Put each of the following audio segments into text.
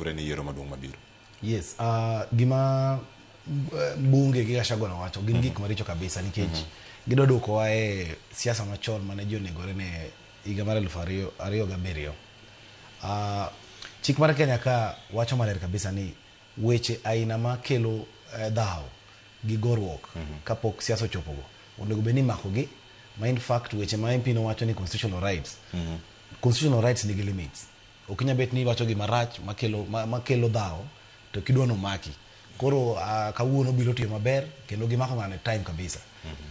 Ureni yiero maduong' mabiro. Yes, gima bunge gi Gachagua wacho gin gik maricho kabisa nikech gido dwoko wae siasa machon mane ji onegore ne higa mar 2007. Chik mar Kenya ka wacho maler kabisa ni weche aina makelo dhaw gi gorruok kapok siasa ochopogo onego bed ni makogi, ma in fact weche ma MP no wacho ni constitutional rights. Constitutional rights nigi limits. Ok nya bet ni wacho gima rach makelo dhaw to kidwano maki. Koro kawuono biro tiyo maber kendo gimako ngane time kabisa.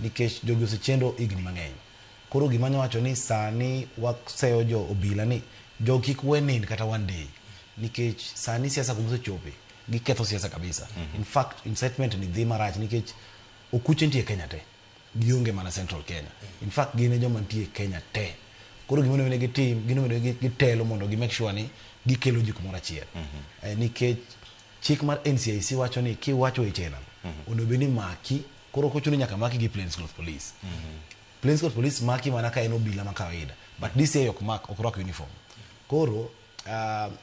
Nikech jogi osechendo igni mang'eny. Koro gima nyawacho ni sani waseyo jo obila ni jo kik wenin kata one day. Nikech sani siasa kumosechope giketho siasa kabisa. In fact incitement ni dhi marach nikech okuche nitie Kenya te. Gionge mana Central Kenya. In fact gine joma nitie Kenya te. Koro gimono mene gitim, gino mene gitelo mondo gi make sure ni gikelo ji kumoro achiel. Nikech chik mar NCIC wacho ni kiwacho weche nan onego bed ni maki, koro kochuno nyaka maki gi Plainclothes Police. Plainclothes Police maki mana ka en obila ma kawaida, but this year ok mak, ok rwako uniform. Koro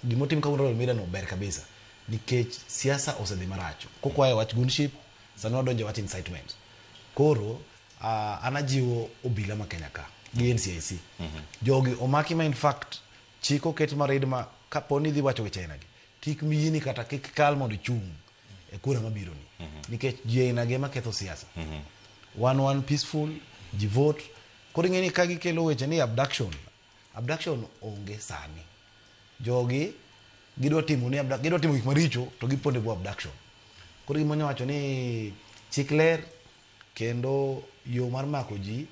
gimotim ka Royal Media no ber kabisa nikech siasa osedhi marach. Kokwaye wach gunship, sani wadonje wach incitement. Koro anajiwo obila ma Kenya ka gi NCIC. Jogi omaki ma in fact chiko ket marid ma kaponi dhi wacho weche ainagi tik miyini kata kik kal mondo chung e kura mabiro ni. Nikech ji ainage ma ketho siasa. One peaceful, ji vote. Koro ng'eni ka gikelo weche ni abduction onge sani. Jogi gidwa timo gik maricho to giponde bo abduction. Koro gima nyawacho ni chik ler kendo yo mar mako ji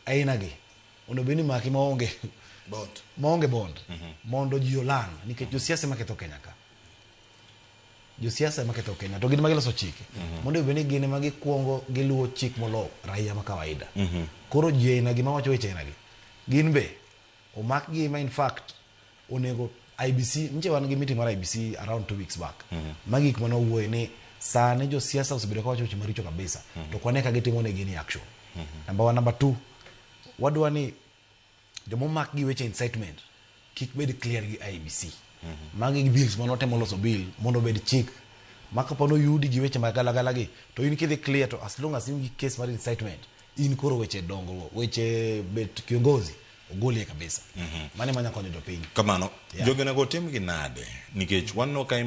ainagi onego bed ni maki maonge bond mondo ji olang nikech josiasa ma ketho Kenya ka. Josiasa ma ketho Kenya to gin ma giloso chike mondo bed ni gin ma gikuongo giluwo chik molo raia ma kawaida. Koro ji ainagi ma wacho weche ainagi gin be omak gi ma in fact onego IBC nje wan gi meeting mar IBC around 2 weeks back. Magik mano wuoye ni sane josiasa osebedo ka wacho weche maricho kabisa to kwane ka gitimo ne gini action. Number 2 wadwa ni jomomak gi weche incitement kik bed clear gi IBC. Magi gi bills mono temo loso bill mondo bed chik maka pono yudi gi weche magala gi to in kidhi clear to as long as in gi case mar incitement in koro weche dongo weche bet kiongozi ogolie kabisa. Mane manya konyo jopiny. Kamano jogenego tim gi nade nikech wanno ka